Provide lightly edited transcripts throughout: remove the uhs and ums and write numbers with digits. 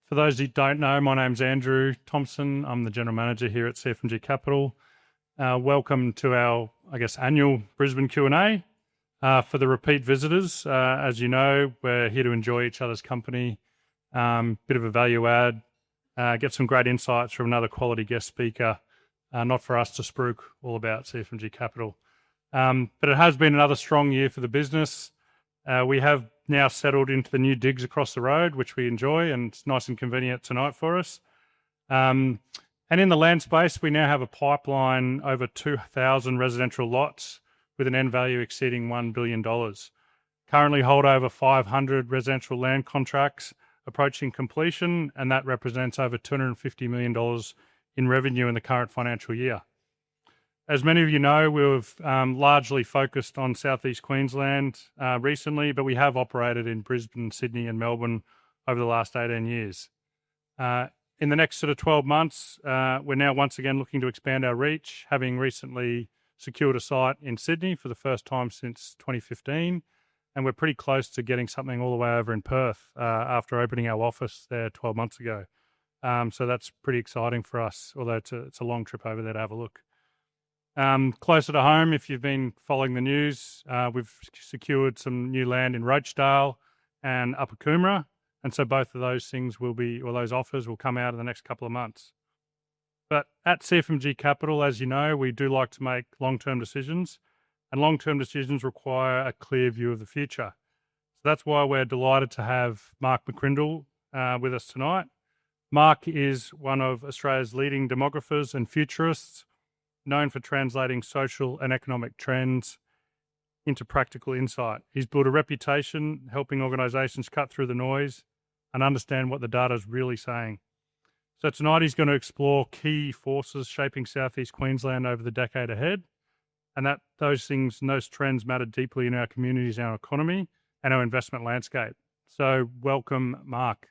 For those who don't know, my name's Andrew Thompson. I'm the General Manager here at CFMG Capital. Welcome to our, annual Brisbane Q&A. For the repeat visitors, as you know, we're here to enjoy each other's company, bit of a value add, get some great insights from another quality guest speaker, not for us to spruik all about CFMG Capital. But it has been another strong year for the business. We have now settled into the new digs across the road, which we enjoy, and it's nice and convenient tonight for us. And in the land space, we now have a pipeline over 2,000 residential lots with an end value exceeding $1 billion. Currently hold over 500 residential land contracts approaching completion, and that represents over $250 million in revenue in the current financial year. As many of you know, we've largely focused on Southeast Queensland recently, but we have operated in Brisbane, Sydney and Melbourne over the last 18 years. In the next sort of 12 months, we're now once again looking to expand our reach, having recently secured a site in Sydney for the first time since 2015, and we're pretty close to getting something all the way over in Perth after opening our office there 12 months ago. So that's pretty exciting for us, although it's a long trip over there to have a look. Closer to home, if you've been following the news, we've secured some new land in Rochedale and Upper Coomera, and so both of those things those offers will come out in the next couple of months. But at CFMG Capital, as you know, we do like to make long-term decisions, and long-term decisions require a clear view of the future. So that's why we're delighted to have Mark McCrindle with us tonight. Mark is one of Australia's leading demographers and futurists, known for translating social and economic trends into practical insight. He's built a reputation helping organisations cut through the noise and understand what the data is really saying. So tonight he's going to explore key forces shaping Southeast Queensland over the decade ahead, and that those trends matter deeply in our communities, our economy and our investment landscape. So welcome, Mark.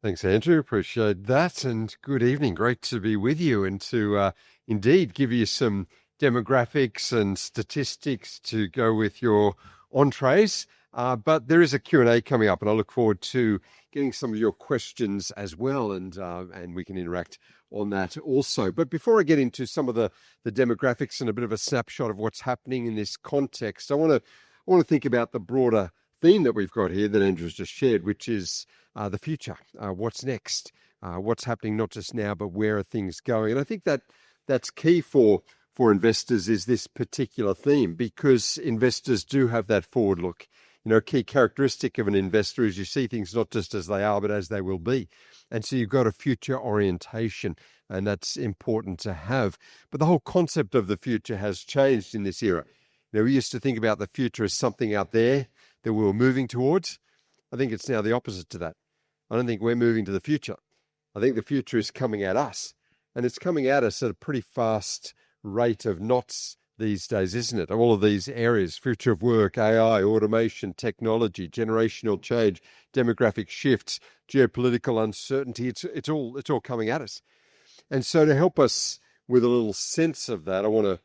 Thanks, Andrew. Appreciate that. And good evening. Great to be with you and to indeed give you some demographics and statistics to go with your entrees. But there is a Q&A coming up, and I look forward to getting some of your questions as well, and we can interact on that also. But before I get into some of the demographics and a bit of a snapshot of what's happening in this context, I want to think about the broader theme that we've got here that Andrew's just shared, which is the future. What's next? What's happening not just now, but where are things going? And I think that's key for investors is this particular theme, because investors do have that forward look. You know, a key characteristic of an investor is you see things not just as they are, but as they will be. And so you've got a future orientation, and that's important to have. But the whole concept of the future has changed in this era. You know, we used to think about the future as something out there that we were moving towards. I think it's now the opposite to that. I don't think we're moving to the future. I think the future is coming at us, and it's coming at us at a pretty fast rate of knots these days, isn't it? All of these areas: future of work, AI, automation, technology, generational change, demographic shifts, geopolitical uncertainty. It's all coming at us. And so to help us with a little sense of that, I want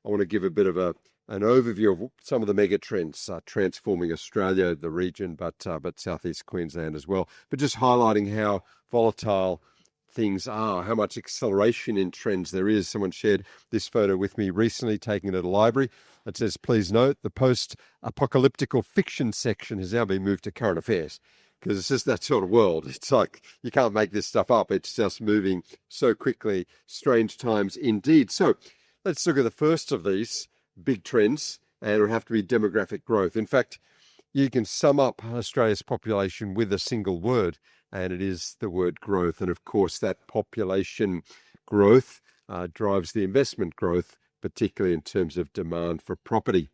to give a bit of an overview of some of the mega trends transforming Australia, the region, but Southeast Queensland as well. But just highlighting how volatile things are, how much acceleration in trends there is. Someone shared this photo with me recently, taken it at a library. It says, "Please note, the post-apocalyptical fiction section has now been moved to current affairs." Because it's just that sort of world. It's like you can't make this stuff up. It's just moving so quickly. Strange times indeed. So let's look at the first of these big trends, and it would have to be demographic growth. In fact, you can sum up Australia's population with a single word, and it is the word growth. And of course, that population growth drives the investment growth, particularly in terms of demand for property.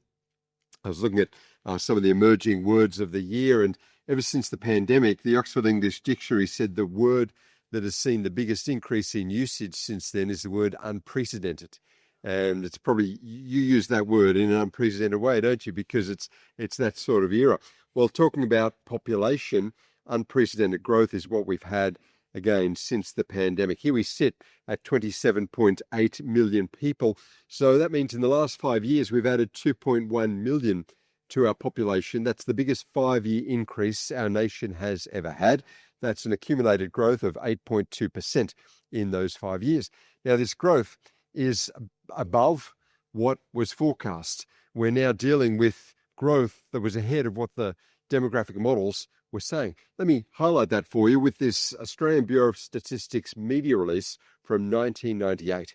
I was looking at some of the emerging words of the year, and ever since the pandemic, the Oxford English Dictionary said the word that has seen the biggest increase in usage since then is the word unprecedented. And it's probably, you use that word in an unprecedented way, don't you? Because it's that sort of era. Well, talking about population, unprecedented growth is what we've had again since the pandemic. Here we sit at 27.8 million people. So that means in the last 5 years, we've added 2.1 million to our population. That's the biggest 5-year increase our nation has ever had. That's an accumulated growth of 8.2% in those 5 years. Now, this growth is above what was forecast. We're now dealing with growth that was ahead of what the demographic models were saying. Let me highlight that for you with this Australian Bureau of Statistics media release from 1998.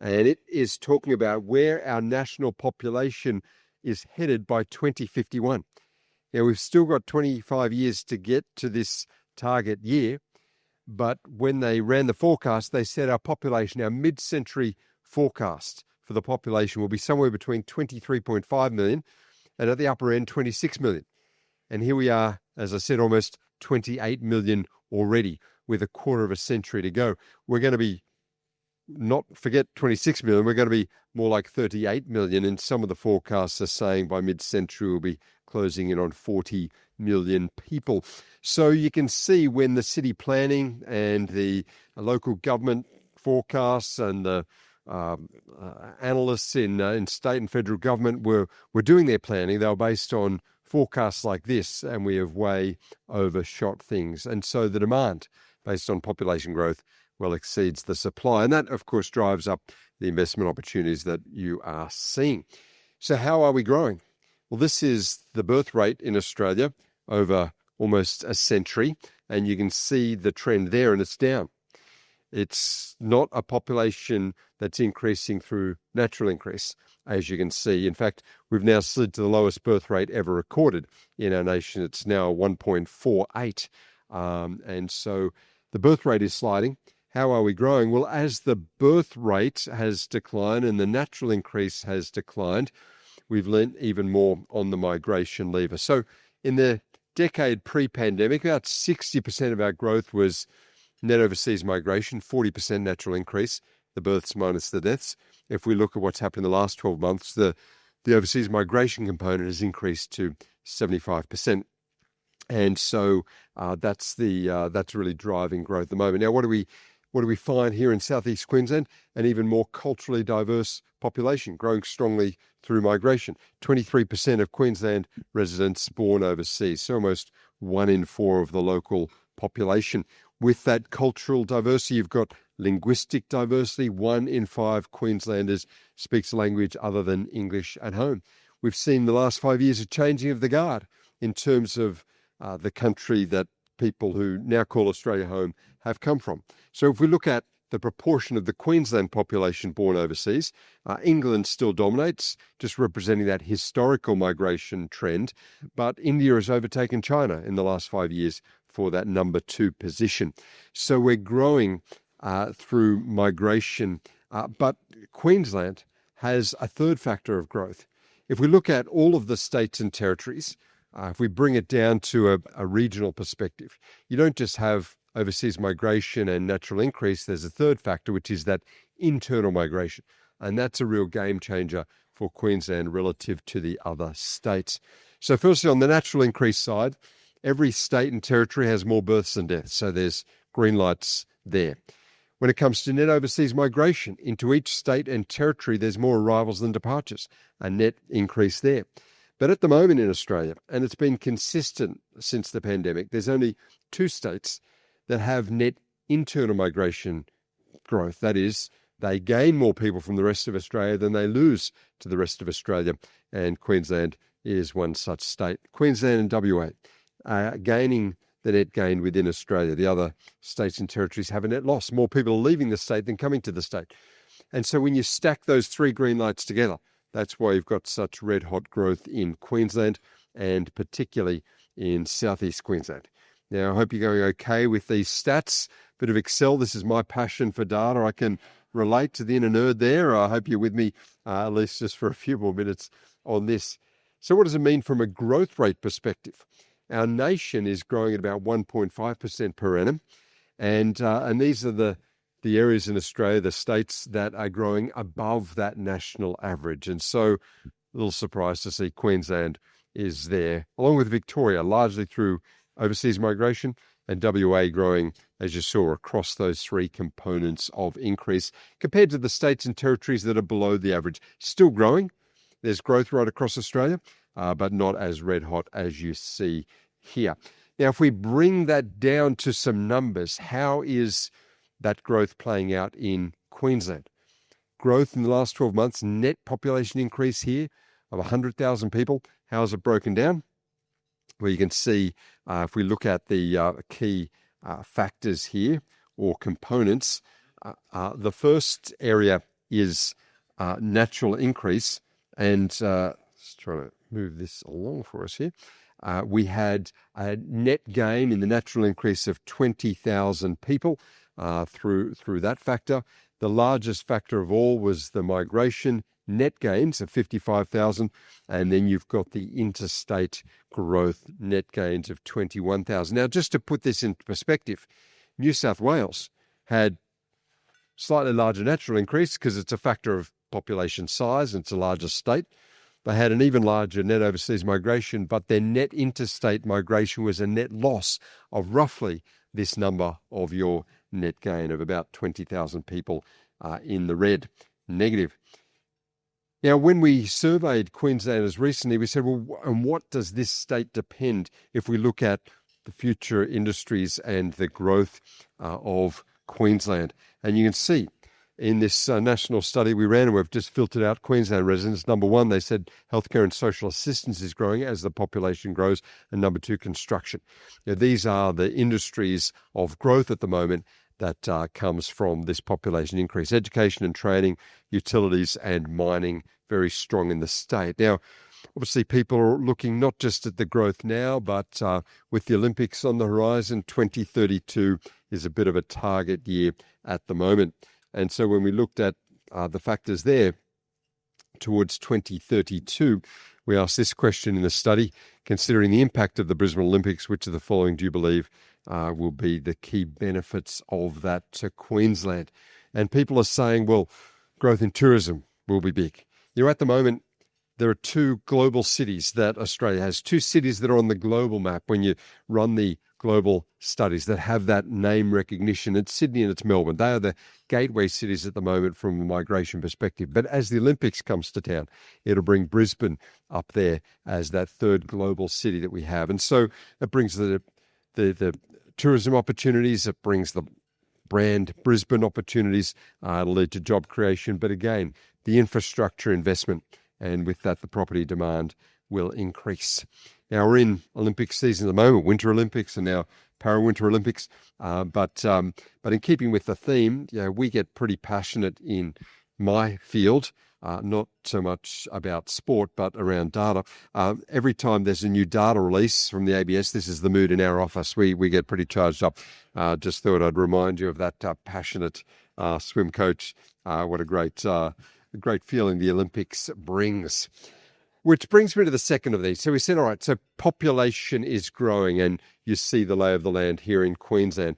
And it is talking about where our national population is headed by 2051. Now, we've still got 25 years to get to this target year, but when they ran the forecast, they said our population, our mid-century forecast for the population will be somewhere between 23.5 million and at the upper end, 26 million. And here we are, as I said, almost 28 million already with a quarter of a century to go. We're going to be, not forget 26 million, we're going to be more like 38 million. And some of the forecasts are saying by mid-century we'll be closing in on 40 million people. So you can see when the city planning and the local government forecasts and the analysts in state and federal government were doing their planning, they were based on forecasts like this, and we have way overshot things. And so the demand based on population growth well exceeds the supply. And that, of course, drives up the investment opportunities that you are seeing. So how are we growing? Well, this is the birth rate in Australia over almost a century, and you can see the trend there, and it's down. It's not a population that's increasing through natural increase, as you can see. In fact, we've now slid to the lowest birth rate ever recorded in our nation. It's now 1.48. And so the birth rate is sliding. How are we growing? Well, as the birth rate has declined and the natural increase has declined, we've lent even more on the migration lever. So in the decade pre-pandemic, about 60% of our growth was net overseas migration, 40% natural increase, the births minus the deaths. If we look at what's happened in the last 12 months, the overseas migration component has increased to 75%. And so that's really driving growth at the moment. Now, what do we find here in southeast Queensland? An even more culturally diverse population, growing strongly through migration. 23% of Queensland residents born overseas, so almost 1 in 4 of the local population. With that cultural diversity, you've got linguistic diversity. 1 in 5 Queenslanders speaks a language other than English at home. We've seen the last 5 years a changing of the guard in terms of the country that people who now call Australia home have come from. So if we look at the proportion of the Queensland population born overseas, England still dominates, just representing that historical migration trend. But India has overtaken China in the last 5 years for that number 2 position. So we're growing through migration. But Queensland has a third factor of growth. If we look at all of the states and territories, if we bring it down to a regional perspective, you don't just have overseas migration and natural increase. There's a third factor, which is that internal migration. And that's a real game changer for Queensland relative to the other states. So firstly, on the natural increase side, every state and territory has more births than deaths. So there's green lights there. When it comes to net overseas migration, into each state and territory, there's more arrivals than departures, a net increase there. But at the moment in Australia, and it's been consistent since the pandemic, there's only 2 states that have net internal migration growth. That is, they gain more people from the rest of Australia than they lose to the rest of Australia. And Queensland is one such state. Queensland and WA are gaining the net gain within Australia. The other states and territories have a net loss. More people are leaving the state than coming to the state. And so when you stack those 3 green lights together, that's why you've got such red-hot growth in Queensland and particularly in southeast Queensland. Now, I hope you're going okay with these stats. Bit of Excel. This is my passion for data. I can relate to the inner nerd there. I hope you're with me at least just for a few more minutes on this. So what does it mean from a growth rate perspective? Our nation is growing at about 1.5% per annum. And these are the areas in Australia, the states that are growing above that national average. And so a little surprised to see Queensland is there, along with Victoria, largely through overseas migration, and WA growing as you saw, across those three components of increase compared to the states and territories that are below the average. Still growing. There's growth right across Australia, but not as red hot as you see here. Now, if we bring that down to some numbers, how is that growth playing out in Queensland? Growth in the last 12 months, net population increase here of 100,000 people. How is it broken down? Well, you can see if we look at the key factors here or components, the first area is natural increase. And let's try to move this along for us here. We had a net gain in the natural increase of 20,000 people through that factor. The largest factor of all was the migration net gains of 55,000, and then you've got the interstate growth net gains of 21,000. Now, just to put this into perspective, New South Wales had slightly larger natural increase because it's a factor of population size and it's a larger state. They had an even larger net overseas migration, but their net interstate migration was a net loss of roughly this number of your net gain of about 20,000 people in the red, negative. Now, when we surveyed Queenslanders recently, we said, well, on what does this state depend if we look at the future industries and the growth of Queensland? And you can see in this national study we ran, and we've just filtered out Queensland residents. Number one, they said healthcare and social assistance is growing as the population grows. And number two, construction. Now, these are the industries of growth at the moment that comes from this population increase. Education and training, utilities and mining, very strong in the state. Now, obviously, people are looking not just at the growth now, but with the Olympics on the horizon, 2032 is a bit of a target year at the moment. And so when we looked at the factors there towards 2032, we asked this question in the study: considering the impact of the Brisbane Olympics, which of the following do you believe will be the key benefits of that to Queensland? And people are saying, well, growth in tourism will be big. At the moment, there are two global cities that Australia has, two cities that are on the global map when you run the global studies that have that name recognition. It's Sydney and it's Melbourne. They are the gateway cities at the moment from a migration perspective. But as the Olympics comes to town, it'll bring Brisbane up there as that third global city that we have. And so it brings the tourism opportunities, it brings the brand Brisbane opportunities, it'll lead to job creation. But again, the infrastructure investment, and with that, the property demand will increase. Now, we're in Olympic season at the moment, Winter Olympics and now Para-Winter Olympics. But in keeping with the theme, we get pretty passionate in my field, not so much about sport, but around data. Every time there's a new data release from the ABS, this is the mood in our office. We get pretty charged up. Just thought I'd remind you of that passionate swim coach. What a great feeling the Olympics brings. Which brings me to the second of these. So we said, all right, so population is growing, and you see the lay of the land here in Queensland.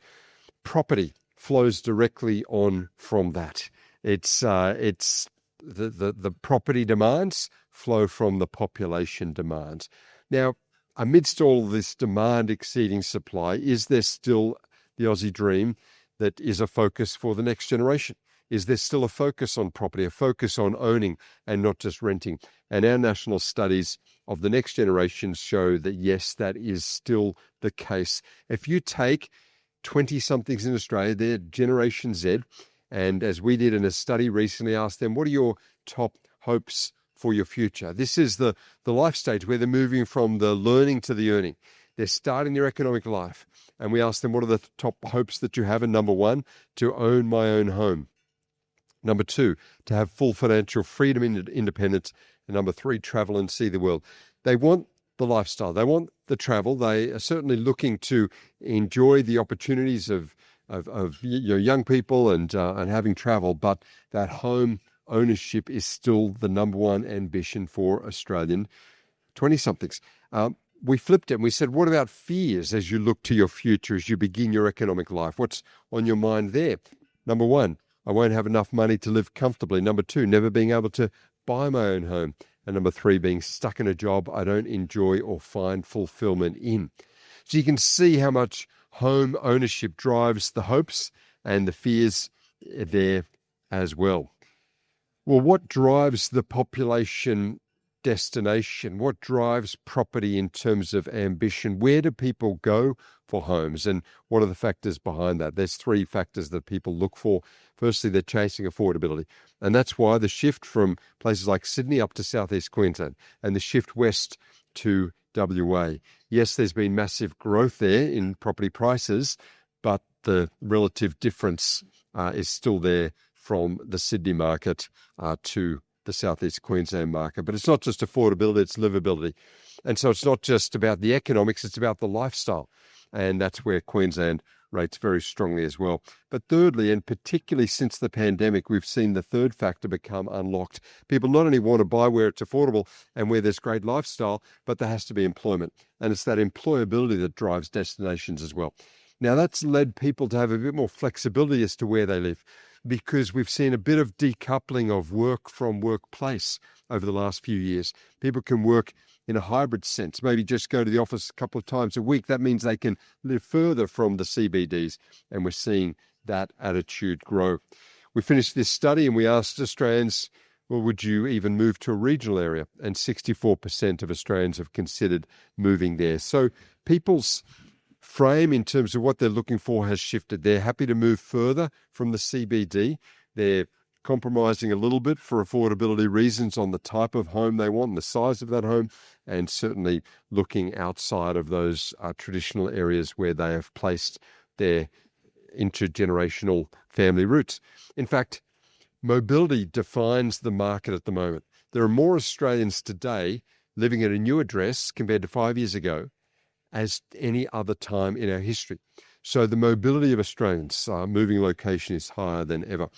Property flows directly on from that. It's the property demands flow from the population demands. Now, amidst all this demand exceeding supply, is there still the Aussie dream that is a focus for the next generation? Is there still a focus on property, a focus on owning and not just renting? And our national studies of the next generation show that, yes, that is still the case. If you take 20-somethings in Australia, they're Generation Z, and as we did in a study recently, asked them, what are your top hopes for your future? This is the life stage where they're moving from the learning to the earning. They're starting their economic life. And we asked them, what are the top hopes that you have? And number one, to own my own home. Number two, to have full financial freedom and independence. And number three, travel and see the world. They want the lifestyle. They want the travel. They are certainly looking to enjoy the opportunities of young people and having travel. But that home ownership is still the number one ambition for Australian 20-somethings. We flipped it and we said, what about fears as you look to your future, as you begin your economic life? What's on your mind there? Number one, I won't have enough money to live comfortably. Number two, never being able to buy my own home. And number three, being stuck in a job I don't enjoy or find fulfillment in. So you can see how much home ownership drives the hopes and the fears there as well. Well, what drives the population destination? What drives property in terms of ambition? Where do people go for homes, and what are the factors behind that? There's three factors that people look for. Firstly, they're chasing affordability, and that's why the shift from places like Sydney up to southeast Queensland and the shift west to WA. Yes, there's been massive growth there in property prices, but the relative difference is still there from the Sydney market to the southeast Queensland market. But it's not just affordability, it's livability. And so it's not just about the economics, it's about the lifestyle. And that's where Queensland rates very strongly as well. But thirdly, and particularly since the pandemic, we've seen the third factor become unlocked. People not only want to buy where it's affordable and where there's great lifestyle, but there has to be employment. And it's that employability that drives destinations as well. Now, that's led people to have a bit more flexibility as to where they live, because we've seen a bit of decoupling of work from workplace over the last few years. People can work in a hybrid sense, maybe just go to the office a couple of times a week. That means they can live further from the CBDs, and we're seeing that attitude grow. We finished this study and we asked Australians, well, would you even move to a regional area? And 64% of Australians have considered moving there. So people's frame in terms of what they're looking for has shifted. They're happy to move further from the CBD. They're compromising a little bit for affordability reasons on the type of home they want, the size of that home, and certainly looking outside of those traditional areas where they have placed their intergenerational family roots. In fact, mobility defines the market at the moment. There are more Australians today living at a new address compared to 5 years ago as any other time in our history. So the mobility of Australians moving location is higher than ever.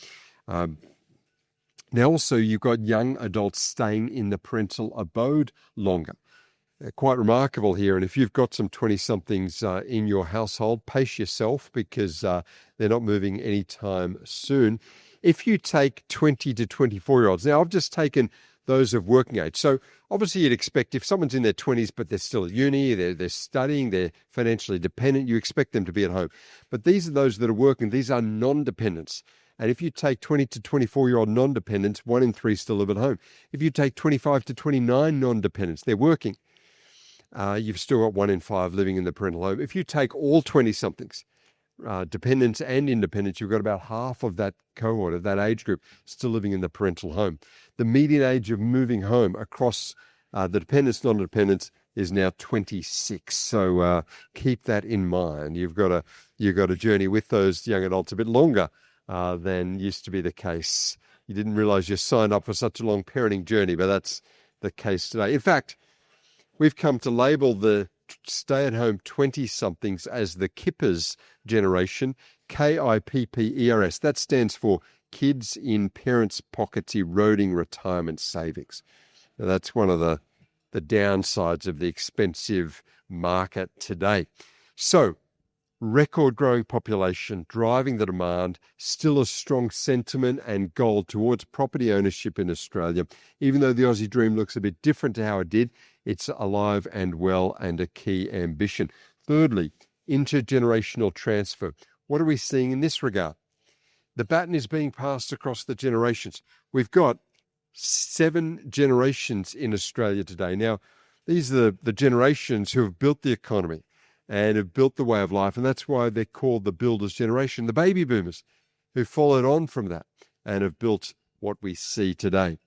Now also you've got young adults staying in the parental abode longer. Quite remarkable here. And if you've got some 20-somethings in your household, pace yourself, because they're not moving anytime soon. If you take 20 to 24-year-olds, now I've just taken those of working age. So obviously you'd expect if someone's in their 20s but they're still at uni, they're studying, they're financially dependent, you expect them to be at home. But these are those that are working. These are non-dependents. And if you take 20 to 24-year-old non-dependents, 1 in 3 still live at home. If you take 25 to 29 non-dependents, they're working. You've still got 1 in 5 living in the parental home. If you take all 20-somethings, dependents and independents, you've got about half of that cohort, of that age group, still living in the parental home. The median age of moving home across the dependents, non-dependents is now 26. So keep that in mind. You've got to journey with those young adults a bit longer than used to be the case. You didn't realize you signed up for such a long parenting journey, but that's the case today. In fact, we've come to label the stay-at-home 20-somethings as the Kippers generation, KIPPERS. That stands for Kids in Parents' Pockets Eroding Retirement Savings. Now, that's one of the downsides of the expensive market today. So, record growing population driving the demand, still a strong sentiment and goal towards property ownership in Australia. Even though the Aussie dream looks a bit different to how it did, it's alive and well and a key ambition. Thirdly, intergenerational transfer. What are we seeing in this regard? The baton is being passed across the generations. We've got 7 generations in Australia today. Now, these are the generations who have built the economy and have built the way of life, and that's why they're called the builders' generation, the baby boomers, who followed on from that and have built what we see today.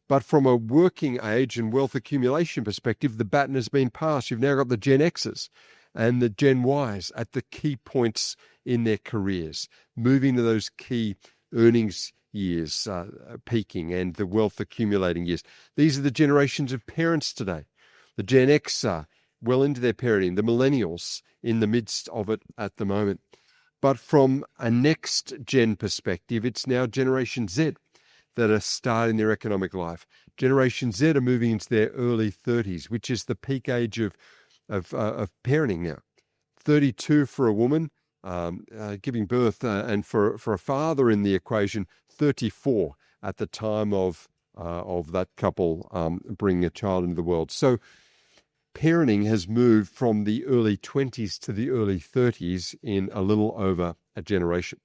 But from a working age and wealth accumulation perspective, the baton has been passed. You've now got the Gen Xs and the Gen Ys at the key points in their careers, moving to those key earnings years, peaking, and the wealth accumulating years. These are the generations of parents today. The Gen X are well into their parenting, the millennials in the midst of it at the moment. But from a next gen perspective, it's now Generation Z that are starting their economic life. Generation Z are moving into their early 30s, which is the peak age of parenting now. 32 for a woman giving birth, and for a father in the equation, 34 at the time of that couple bringing a child into the world. So parenting has moved from the early 20s to the early 30s in a little over a generation.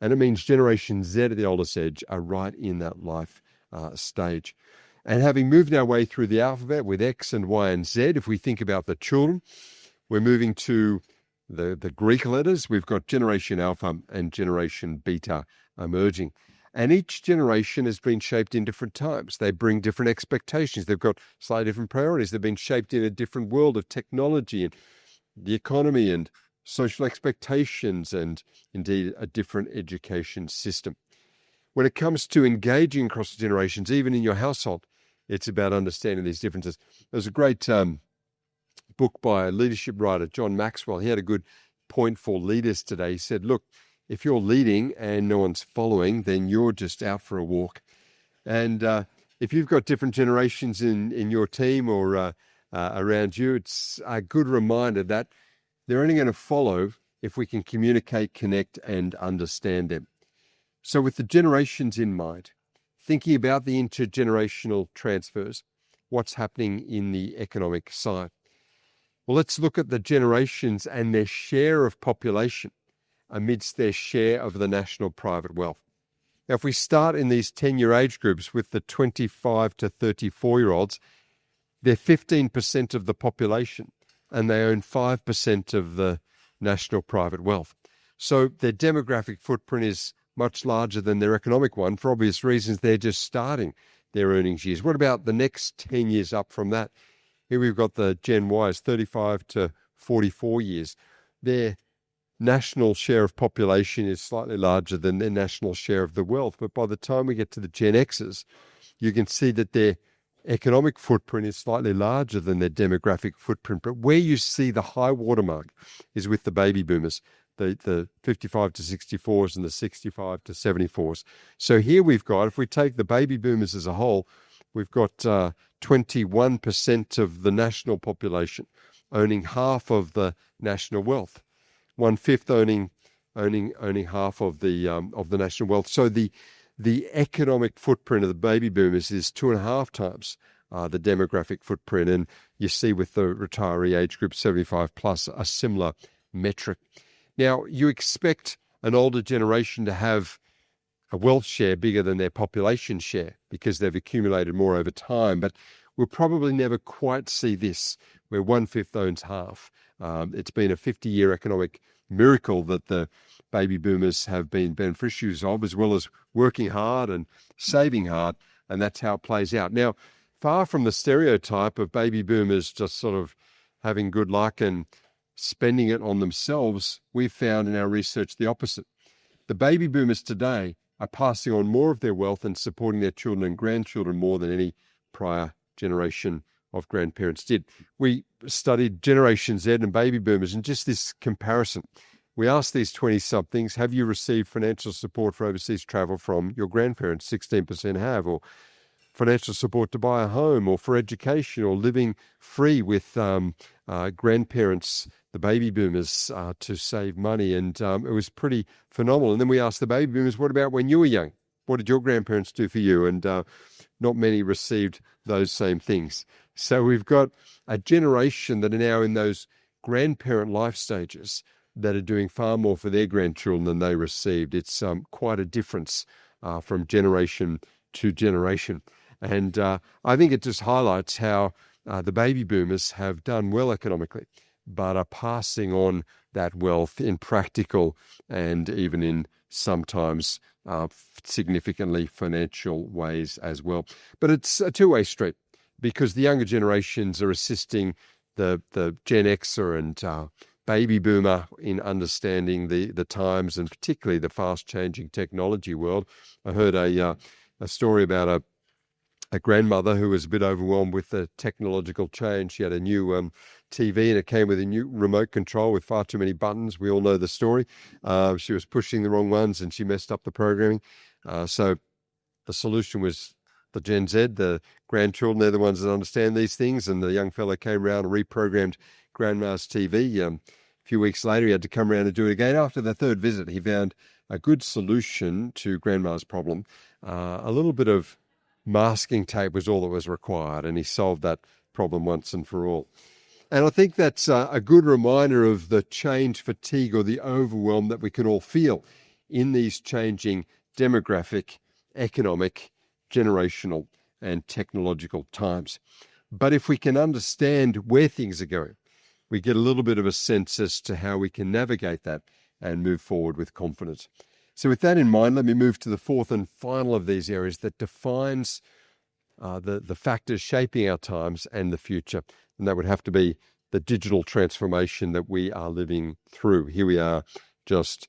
And it means Generation Z at the oldest edge are right in that life stage. And having moved our way through the alphabet with X and Y and Z, if we think about the children, we're moving to the Greek letters. We've got Generation Alpha and Generation Beta emerging. And each generation has been shaped in different times. They bring different expectations. They've got slightly different priorities. They've been shaped in a different world of technology and the economy and social expectations and indeed a different education system. When it comes to engaging across the generations, even in your household, it's about understanding these differences. There's a great book by a leadership writer, John Maxwell. He had a good point for leaders today. He said, look, if you're leading and no one's following, then you're just out for a walk. And if you've got different generations in your team or around you, it's a good reminder that they're only going to follow if we can communicate, connect, and understand them. So with the generations in mind, thinking about the intergenerational transfers, what's happening in the economic side? Well, let's look at the generations and their share of population amidst their share of the national private wealth. Now, if we start in these 10-year age groups with the 25 to 34-year-olds, they're 15% of the population, and they own 5% of the national private wealth. So their demographic footprint is much larger than their economic one. For obvious reasons, they're just starting their earnings years. What about the next 10 years up from that? Here we've got the Gen Ys, 35 to 44 years. Their national share of population is slightly larger than their national share of the wealth. But by the time we get to the Gen Xs, you can see that their economic footprint is slightly larger than their demographic footprint. But where you see the high watermark is with the baby boomers, the 55 to 64s and the 65 to 74s. So here we've got, if we take the baby boomers as a whole, we've got 21% of the national population owning half of the national wealth. 1/5 owning half of the national wealth. So the economic footprint of the baby boomers is 2.5 times the demographic footprint, and you see with the retiree age group 75 plus a similar metric. Now you expect an older generation to have a wealth share bigger than their population share because they've accumulated more over time, but we'll probably never quite see this where 1/5 owns half. It's been a 50-year economic miracle that the baby boomers have been beneficiaries of, as well as working hard and saving hard, and that's how it plays out. Now, far from the stereotype of baby boomers just sort of having good luck and spending it on themselves, we've found in our research the opposite. The baby boomers today are passing on more of their wealth and supporting their children and grandchildren more than any prior generation of grandparents did. We studied Generation Z and baby boomers, and just this comparison. We asked these 20-somethings, have you received financial support for overseas travel from your grandparents? 16% have, or financial support to buy a home, or for education, or living free with grandparents, the baby boomers, to save money. And it was pretty phenomenal. And then we asked the baby boomers, what about when you were young? What did your grandparents do for you? And not many received those same things. So we've got a generation that are now in those grandparent life stages that are doing far more for their grandchildren than they received. It's quite a difference from generation to generation. And I think it just highlights how the baby boomers have done well economically, but are passing on that wealth in practical and even in sometimes significantly financial ways as well. But it's a two-way street, because the younger generations are assisting the Gen Xer and baby boomer in understanding the times, and particularly the fast-changing technology world. I heard a story about a grandmother who was a bit overwhelmed with the technological change. She had a new TV, and it came with a new remote control with far too many buttons. We all know the story. She was pushing the wrong ones, and she messed up the programming. So the solution was the Gen Z, the grandchildren. They're the ones that understand these things. And the young fellow came around and reprogrammed Grandma's TV. A few weeks later, he had to come around and do it again. After the third visit, he found a good solution to Grandma's problem. A little bit of masking tape was all that was required, and he solved that problem once and for all. And I think that's a good reminder of the change fatigue or the overwhelm that we can all feel in these changing demographic, economic, generational, and technological times. But if we can understand where things are going, we get a little bit of a sense as to how we can navigate that and move forward with confidence. So with that in mind, let me move to the fourth and final of these areas that defines the factors shaping our times and the future. And that would have to be the digital transformation that we are living through. Here we are just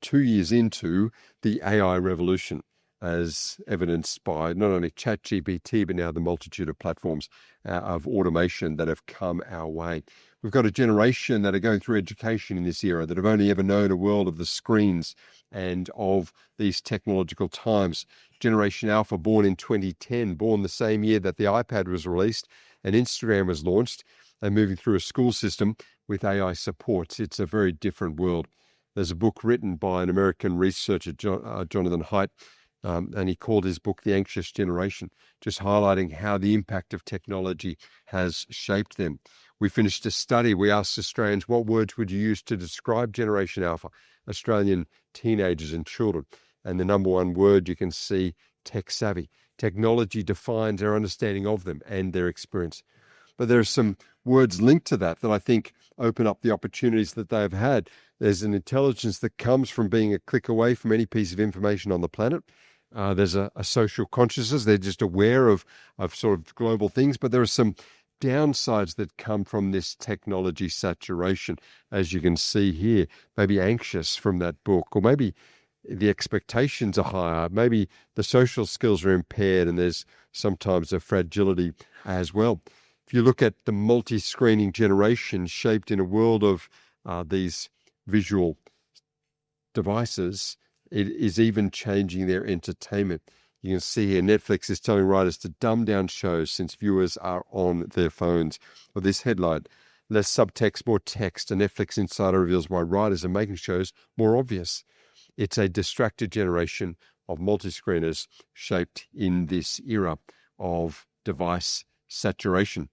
2 years into the AI revolution, as evidenced by not only ChatGPT, but now the multitude of platforms of automation that have come our way. We've got a generation that are going through education in this era that have only ever known a world of the screens and of these technological times. Generation Alpha, born in 2010, born the same year that the iPad was released and Instagram was launched, and moving through a school system with AI supports. It's a very different world. There's a book written by an American researcher, Jonathan Haidt, and he called his book The Anxious Generation, just highlighting how the impact of technology has shaped them. We finished a study. We asked Australians, what words would you use to describe Generation Alpha, Australian teenagers and children? And the number one word you can see, tech savvy. Technology defines our understanding of them and their experience. But there are some words linked to that I think open up the opportunities that they've had. There's an intelligence that comes from being a click away from any piece of information on the planet. There's a social consciousness. They're just aware of sort of global things, but there are some downsides that come from this technology saturation, as you can see here. Maybe anxious from that book, or maybe the expectations are higher. Maybe the social skills are impaired, and there's sometimes a fragility as well. If you look at the multi-screening generation shaped in a world of these visual devices, it is even changing their entertainment. You can see here Netflix is telling writers to dumb down shows since viewers are on their phones. Or this headline, less subtext, more text. A Netflix insider reveals why writers are making shows more obvious. It's a distracted generation of multi-screeners shaped in this era of device saturation.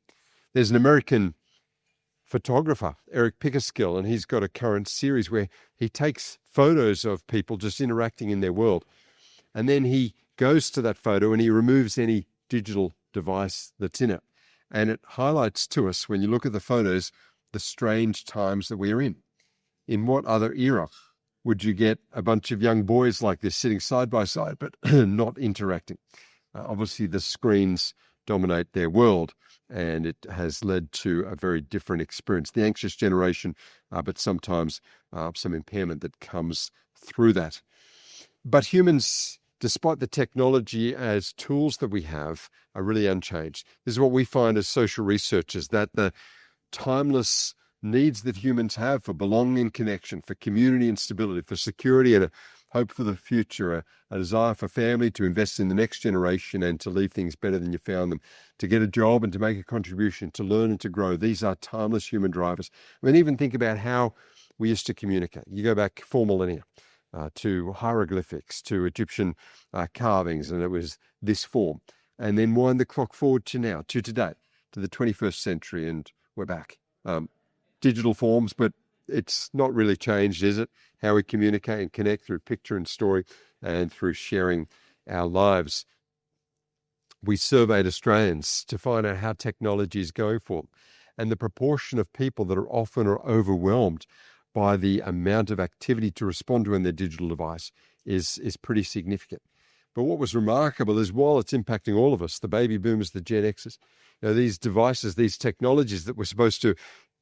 There's an American photographer, Eric Pickerskill, and he's got a current series where he takes photos of people just interacting in their world. And then he goes to that photo and he removes any digital device that's in it. And it highlights to us, when you look at the photos, the strange times that we are in. In what other era would you get a bunch of young boys like this sitting side by side, but not interacting? Obviously, the screens dominate their world, and it has led to a very different experience. The anxious generation, but sometimes some impairment that comes through that. But humans, despite the technology as tools that we have, are really unchanged. This is what we find as social researchers, that the timeless needs that humans have for belonging and connection, for community and stability, for security and a hope for the future, a desire for family to invest in the next generation and to leave things better than you found them, to get a job and to make a contribution, to learn and to grow. These are timeless human drivers. I mean, even think about how we used to communicate. You go back 4 millennia to hieroglyphics, to Egyptian carvings, and it was this form. And then wind the clock forward to now, to today, to the 21st century, and we're back. Digital forms, but it's not really changed, is it? How we communicate and connect through picture and story and through sharing our lives. We surveyed Australians to find out how technology is going for them. And the proportion of people that are often are overwhelmed by the amount of activity to respond to in their digital device is pretty significant. But what was remarkable is, while it's impacting all of us, the baby boomers, the Gen Xers, these devices, these technologies that were supposed to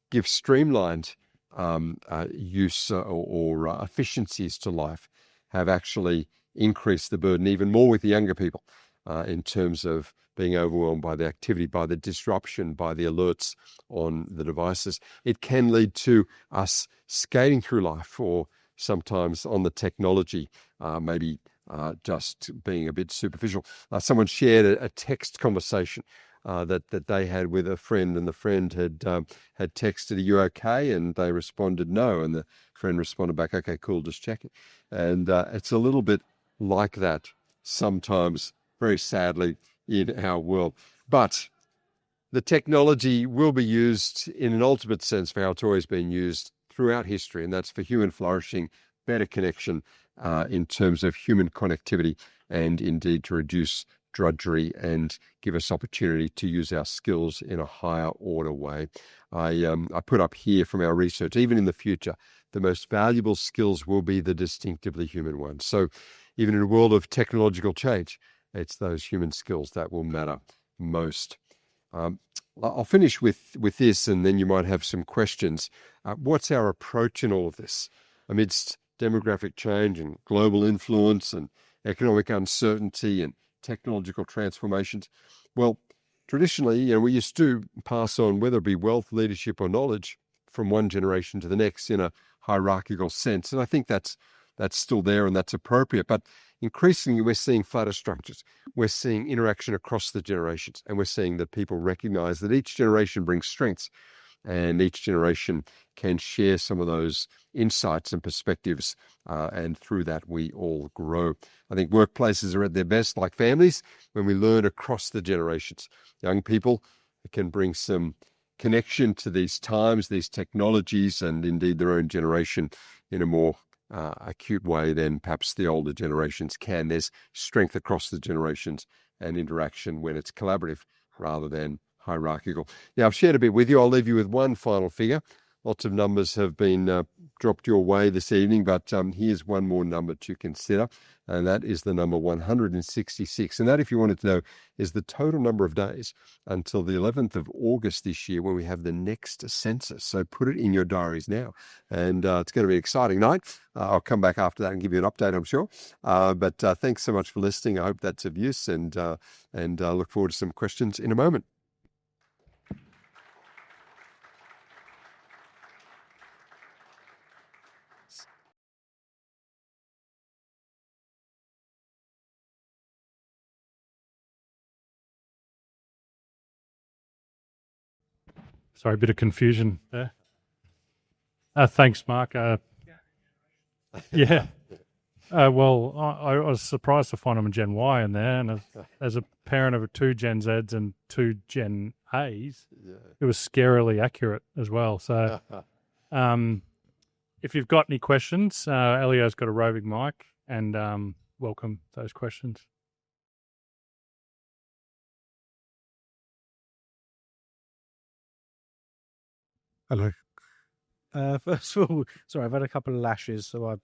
give streamlined use or efficiencies to life, have actually increased the burden even more with the younger people in terms of being overwhelmed by the activity, by the disruption, by the alerts on the devices. It can lead to us skating through life, or sometimes on the technology, maybe just being a bit superficial. Someone shared a text conversation that they had with a friend, and the friend had texted, "Are you okay?" And they responded, "No." And the friend responded back, "Okay, cool, just checking." And it's a little bit like that sometimes, very sadly, in our world. But the technology will be used in an ultimate sense for how it's always been used throughout history, and that's for human flourishing, better connection in terms of human connectivity, and indeed to reduce drudgery and give us opportunity to use our skills in a higher order way. I put up here from our research, even in the future, the most valuable skills will be the distinctively human ones. So even in a world of technological change, it's those human skills that will matter most. I'll finish with this, and then you might have some questions. What's our approach in all of this amidst demographic change and global influence and economic uncertainty and technological transformations? Well, traditionally, we used to pass on, whether it be wealth, leadership, or knowledge, from one generation to the next in a hierarchical sense. And I think that's still there and that's appropriate. But increasingly, we're seeing flatter structures. We're seeing interaction across the generations. And we're seeing that people recognize that each generation brings strengths, and each generation can share some of those insights and perspectives. And through that, we all grow. I think workplaces are at their best, like families, when we learn across the generations. Young people can bring some connection to these times, these technologies, and indeed their own generation in a more acute way than perhaps the older generations can. There's strength across the generations and interaction when it's collaborative rather than hierarchical. Now, I've shared a bit with you. I'll leave you with one final figure. Lots of numbers have been dropped your way this evening, but here's one more number to consider, and that is the number 166. And that, if you wanted to know, is the total number of days until the 11th of August this year when we have the next census. So put it in your diaries now, and it's going to be an exciting night. I'll come back after that and give you an update, I'm sure. But thanks so much for listening. I hope that's of use, and look forward to some questions in a moment. Sorry, a bit of confusion there. Thanks, Mark. Yeah. Well, I was surprised to find I'm a Gen Y in there, and as a parent of 2 Gen Zs and 2 Gen As, it was scarily accurate as well. So if you've got any questions, Elio's got a roving mic, and welcome those questions. Hello. First of all, sorry, I've had a couple of lashes, so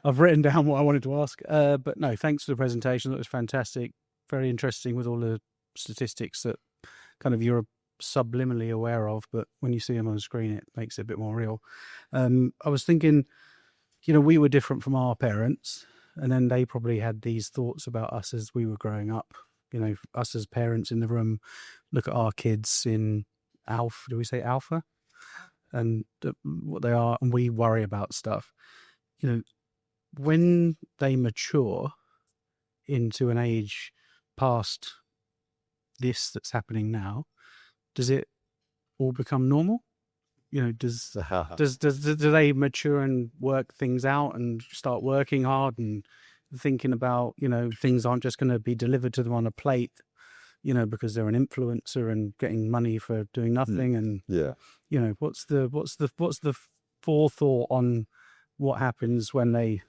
I've written down what I wanted to ask. But no, thanks for the presentation. That was fantastic. Very interesting with all the statistics that kind of you're subliminally aware of, but when you see them on the screen, it makes it a bit more real. I was thinking, we were different from our parents, and then they probably had these thoughts about us as we were growing up. Us as parents in the room, look at our kids in alpha. Do we say alpha? And what they are, and we worry about stuff. When they mature into an age past this that's happening now, does it all become normal? Do they mature and work things out and start working hard and thinking about, things aren't just going to be delivered to them on a plate, because they're an influencer and getting money for doing nothing. And what's the forethought on what happens when they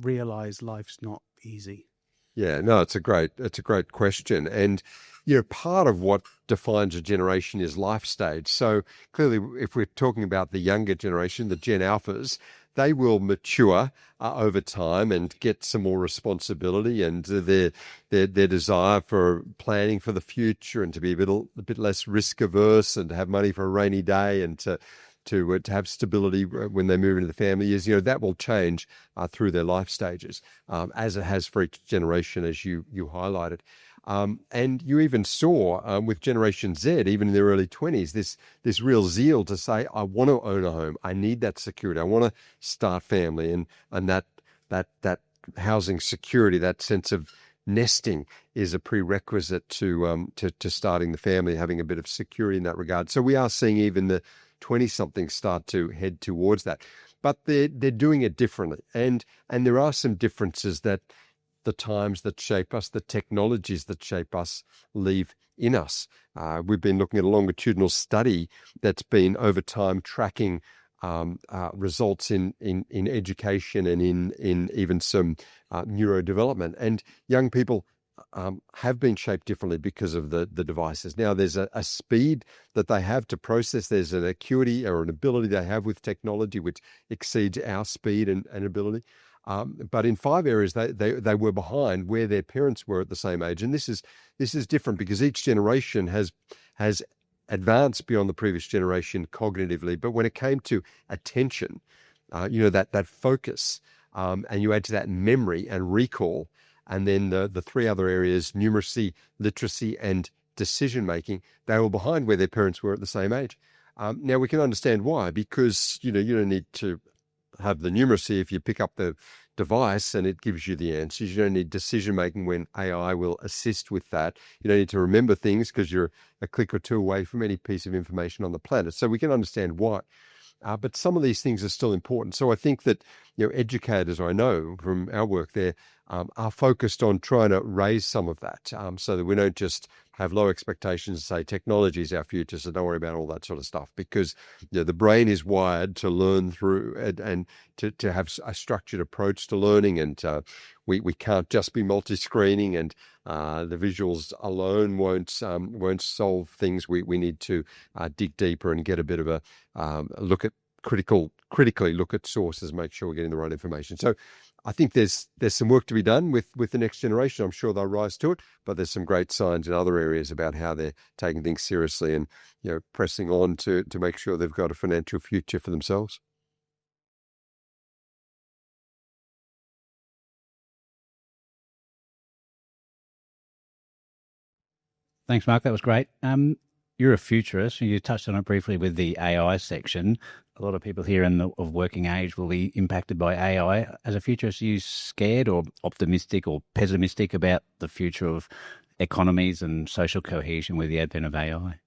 realize life's not easy? Yeah, no, it's a great question. And part of what defines a generation is life stage. So clearly, if we're talking about the younger generation, the Gen Alphas, they will mature over time and get some more responsibility, and their desire for planning for the future and to be a bit less risk averse and to have money for a rainy day and to have stability when they move into the family years, that will change through their life stages, as it has for each generation, as you highlighted. And you even saw with Generation Z, even in their early 20s, this real zeal to say, I want to own a home. I need that security. I want to start family, and that housing security, that sense of nesting, is a prerequisite to starting the family, having a bit of security in that regard. So we are seeing even the 20-somethings start to head towards that, but they're doing it differently, and there are some differences that the times that shape us, the technologies that shape us, leave in us. We've been looking at a longitudinal study that's been over time tracking results in education and in even some neurodevelopment. And young people have been shaped differently because of the devices. Now, there's a speed that they have to process. There's an acuity or an ability they have with technology which exceeds our speed and ability. But in 5 areas, they were behind where their parents were at the same age. And this is different because each generation has advanced beyond the previous generation cognitively. But when it came to attention, that focus, and you add to that memory and recall, and then the 3 other areas, numeracy, literacy, and decision-making, they were behind where their parents were at the same age. Now, we can understand why, because, you don't need to have the numeracy if you pick up the device and it gives you the answers. You don't need decision-making when AI will assist with that. You don't need to remember things because you're a click or 2 away from any piece of information on the planet. So we can understand why. But some of these things are still important. So I think that educators, I know from our work there, are focused on trying to raise some of that, so that we don't just have low expectations and say technology is our future, so don't worry about all that sort of stuff, because the brain is wired to learn through and to have a structured approach to learning, and we can't just be multi-screening, and the visuals alone won't solve things. We need to dig deeper and get a bit of a look at critically look at sources, make sure we're getting the right information. So I think there's some work to be done with the next generation. I'm sure they'll rise to it, but there's some great signs in other areas about how they're taking things seriously and pressing on to make sure they've got a financial future for themselves. Thanks, Mark. That was great. You're a futurist, and you touched on it briefly with the AI section. A lot of people here of working age will be impacted by AI. As a futurist, are you scared or optimistic or pessimistic about the future of economies and social cohesion with the advent of AI?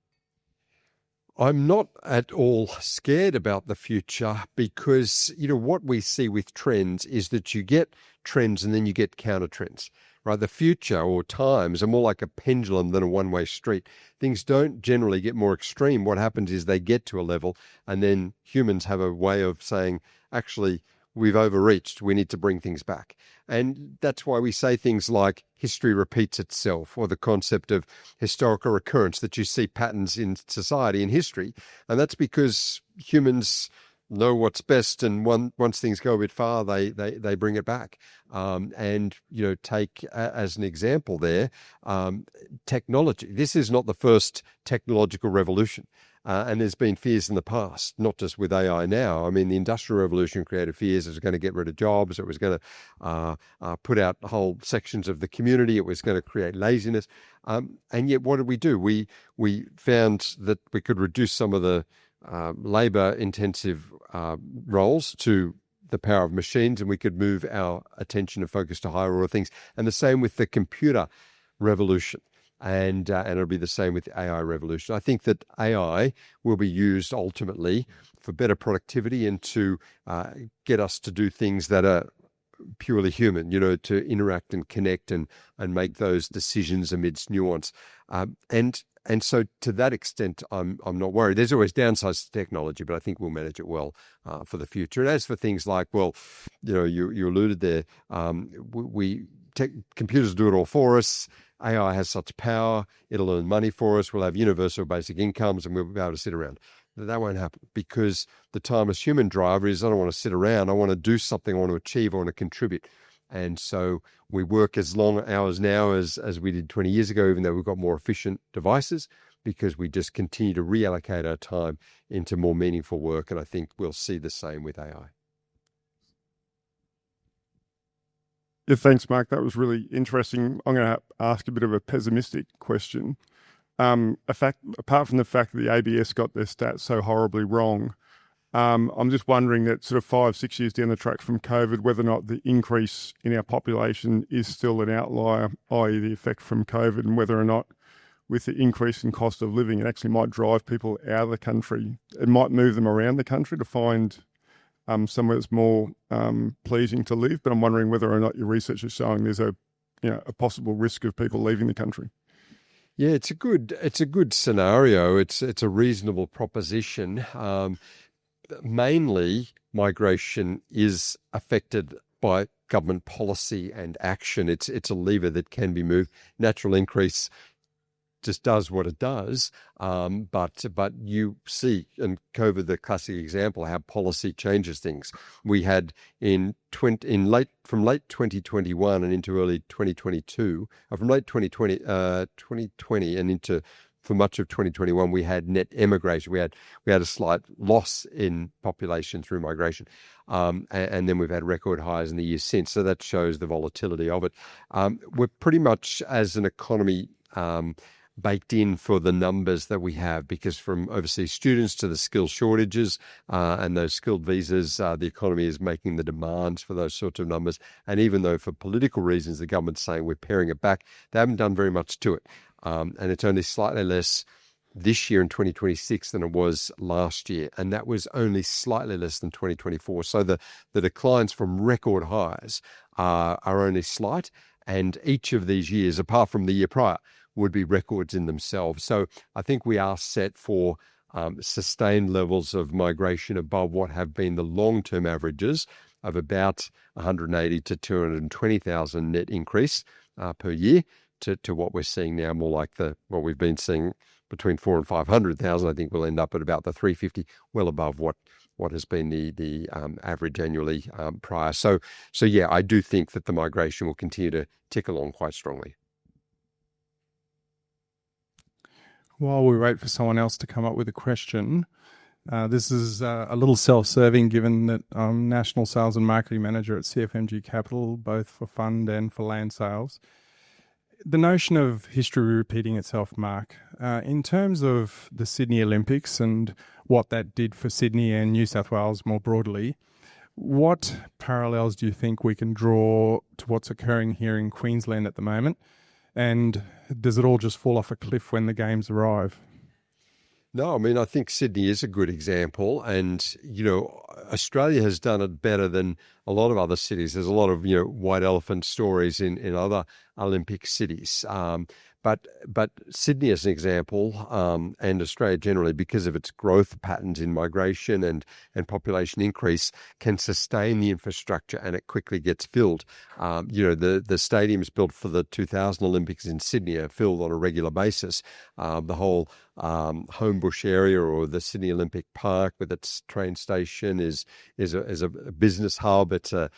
I'm not at all scared about the future because, what we see with trends is that you get trends and then you get counter trends, right? The future or times are more like a pendulum than a one-way street. Things don't generally get more extreme. What happens is they get to a level and then humans have a way of saying, actually, we've overreached. We need to bring things back. And that's why we say things like history repeats itself, or the concept of historical recurrence, that you see patterns in society and history. And that's because humans know what's best, and once things go a bit far, they bring it back. Take as an example there, technology. This is not the first technological revolution. And there's been fears in the past, not just with AI now. I mean, the Industrial Revolution created fears. It was going to get rid of jobs. It was going to put out whole sections of the community. It was going to create laziness. And yet, what did we do? We found that we could reduce some of the labor-intensive roles to the power of machines, and we could move our attention and focus to higher order things. And the same with the computer revolution. And it'll be the same with the AI revolution. I think that AI will be used ultimately for better productivity and to get us to do things that are purely human, to interact and connect and make those decisions amidst nuance. And so to that extent, I'm not worried. There's always downsides to technology, but I think we'll manage it well for the future. And as for things like, you alluded there, computers do it all for us. AI has such power, it'll earn money for us, we'll have universal basic incomes, and we'll be able to sit around. That won't happen, because the timeless human driver is, I don't want to sit around, I want to do something, I want to achieve, I want to contribute. And so we work as long hours now as we did 20 years ago, even though we've got more efficient devices, because we just continue to reallocate our time into more meaningful work. And I think we'll see the same with AI. Yeah, thanks, Mark. That was really interesting. I'm going to ask a bit of a pessimistic question. Apart from the fact that the ABS got their stats so horribly wrong, I'm just wondering that sort of 5-6 years down the track from COVID, whether or not the increase in our population is still an outlier, i.e. the effect from COVID, and whether or not with the increase in cost of living, it actually might drive people out of the country. It might move them around the country to find somewhere that's more pleasing to live. But I'm wondering whether or not your research is showing there's a a possible risk of people leaving the country. Yeah, it's a good scenario. It's a reasonable proposition. Mainly, migration is affected by government policy and action. It's a lever that can be moved. Natural increase just does what it does, but you see, and COVID, the classic example, how policy changes things. We had from late 2021 and into early 2022, from late 2020 and into for much of 2021, we had net emigration. We had a slight loss in population through migration, and then we've had record highs in the years since. So that shows the volatility of it. We're pretty much, as an economy, baked in for the numbers that we have, because from overseas students to the skill shortages and those skilled visas, the economy is making the demands for those sorts of numbers. And even though for political reasons the government's saying we're paring it back, they haven't done very much to it. And it's only slightly less this year in 2026 than it was last year. And that was only slightly less than 2024. So the declines from record highs are only slight. And each of these years, apart from the year prior, would be records in themselves. So I think we are set for sustained levels of migration above what have been the long-term averages of about 180 to 220,000 net increase per year to what we're seeing now, more like what we've been seeing between 400,000 and 500,000. I think we'll end up at about the 350, well above what has been the average annually prior. So yeah, I do think that the migration will continue to tick along quite strongly. While we wait for someone else to come up with a question, this is a little self-serving, given that I'm National Sales and Marketing Manager at CFMG Capital, both for fund and for land sales. The notion of history repeating itself, Mark, in terms of the Sydney Olympics and what that did for Sydney and New South Wales more broadly, what parallels do you think we can draw to what's occurring here in Queensland at the moment? And does it all just fall off a cliff when the games arrive? No, I mean, I think Sydney is a good example. And, Australia has done it better than a lot of other cities. There's a lot of, white elephant stories in other Olympic cities. But Sydney, as an example, and Australia generally, because of its growth patterns in migration and population increase, can sustain the infrastructure, and it quickly gets filled. The stadiums built for the 2000 Olympics in Sydney are filled on a regular basis. The whole Homebush area, or the Sydney Olympic Park with its train station, is a business hub. It's an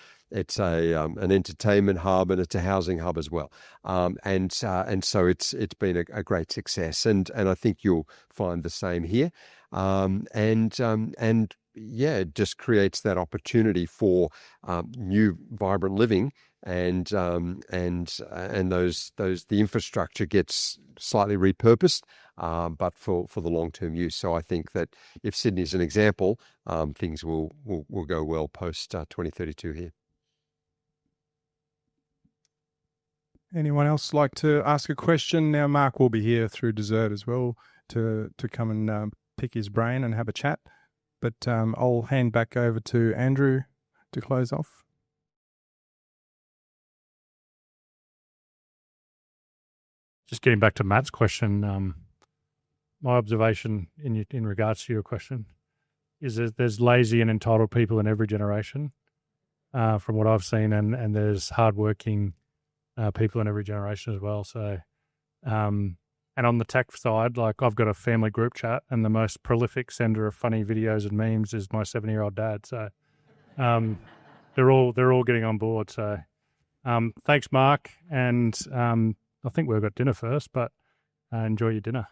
entertainment hub, and it's a housing hub as well. And so it's been a great success, and I think you'll find the same here. And yeah, it just creates that opportunity for new vibrant living, and the infrastructure gets slightly repurposed, but for the long-term use. So I think that if Sydney is an example, things will go well post 2032 here. Anyone else like to ask a question? Now, Mark will be here through dessert as well to come and pick his brain and have a chat. But I'll hand back over to Andrew to close off. Just getting back to Matt's question, my observation in regards to your question is that there's lazy and entitled people in every generation, from what I've seen, and there's hardworking people in every generation as well. So, and on the tech side, like, I've got a family group chat, and the most prolific sender of funny videos and memes is my 70-year-old dad. So, they're all getting on board. So, thanks, Mark, and I think we've got dinner first, but enjoy your dinner.